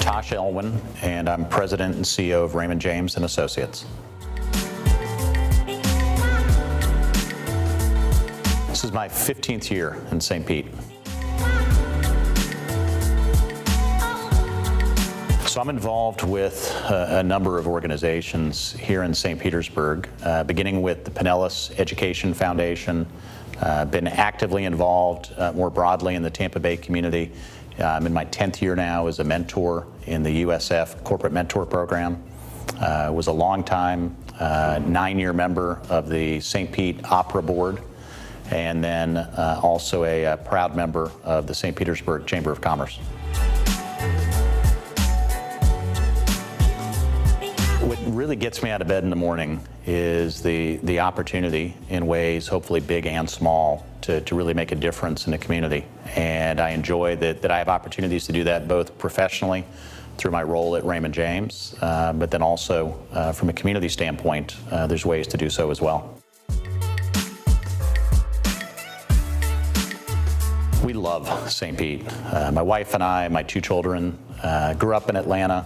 Tash, Elwyn, and I'm President and CEO of Raymond James and Associates. This is my 15th year in St. Pete. So I'm involved with a number of organizations here in St. Petersburg, beginning with the Pinellas Education Foundation. Been actively involved more broadly in the Tampa Bay community. I'm in my 10th year now as a mentor in the USF Corporate Mentor Program. Was a long-time 9-year member of the St. Pete Opera Board, and then also a proud member of the St. Petersburg Chamber of Commerce. What really gets me out of bed in the morning is the opportunity, in ways hopefully big and small, to really make a difference in the community. And I enjoy that I have opportunities to do that both professionally through my role at Raymond James, but then also from a community standpoint, there's ways to do so as well. We love St. Pete. My wife and I, my 2 children, grew up in Atlanta.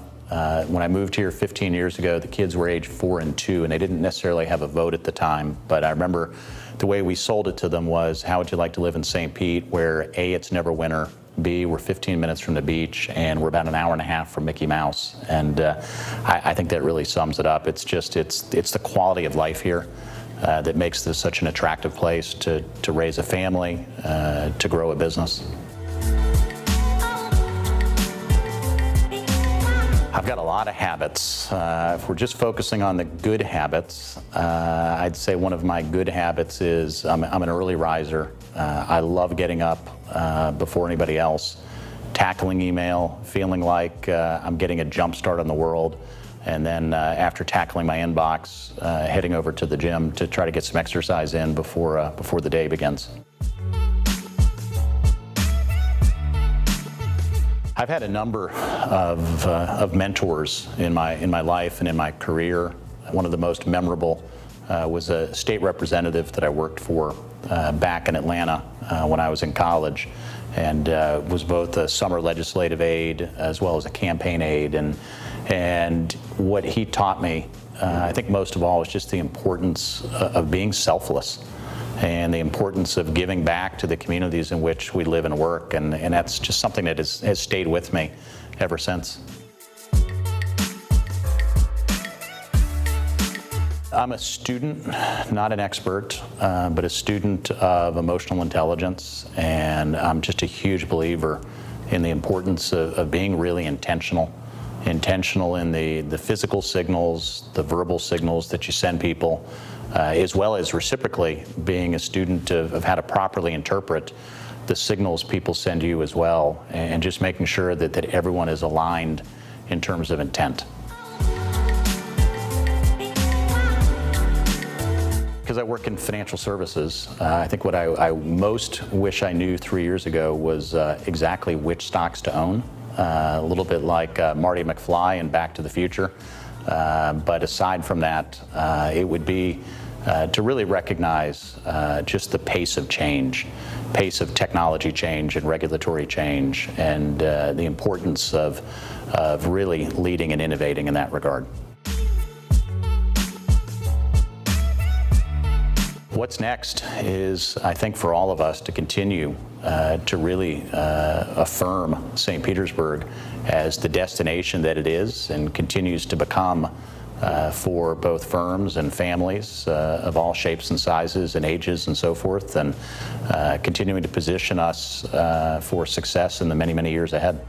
When I moved here 15 years ago, the kids were age 4 and 2, and they didn't necessarily have a vote at the time. But I remember the way we sold it to them was, how would you like to live in St. Pete, where A, it's never winter, B, we're 15 minutes from the beach, and we're about an hour and a half from Mickey Mouse. And I think that really sums it up. It's the quality of life here that makes this such an attractive place to raise a family, to grow a business. I've got a lot of habits. If we're just focusing on the good habits, I'd say one of my good habits is I'm an early riser. I love getting up before anybody else, tackling email, feeling like I'm getting a jump start on the world, and then after tackling my inbox, heading over to the gym to try to get some exercise in before the day begins. I've had a number of mentors in my life and in my career. One of the most memorable was a state representative that I worked for back in Atlanta when I was in college, and was both a summer legislative aide as well as a campaign aide. And what he taught me, I think most of all, is just the importance of being selfless, and the importance of giving back to the communities in which we live and work. And that's just something that has stayed with me ever since. I'm a student, not an expert, but a student of emotional intelligence, and I'm just a huge believer in the importance of being really intentional in the physical signals, the verbal signals that you send people, as well as reciprocally being a student of how to properly interpret the signals people send you as well, and just making sure that everyone is aligned in terms of intent. Because I work in financial services, I think what I most wish I knew 3 years ago was exactly which stocks to own. A little bit like Marty McFly in Back to the Future. But aside from that, it would be to really recognize just the pace of change, pace of technology change and regulatory change, and the importance of really leading and innovating in that regard. What's next is, I think, for all of us to continue to really affirm St. Petersburg as the destination that it is and continues to become for both firms and families of all shapes and sizes and ages and so forth, and continuing to position us for success in the many, many years ahead.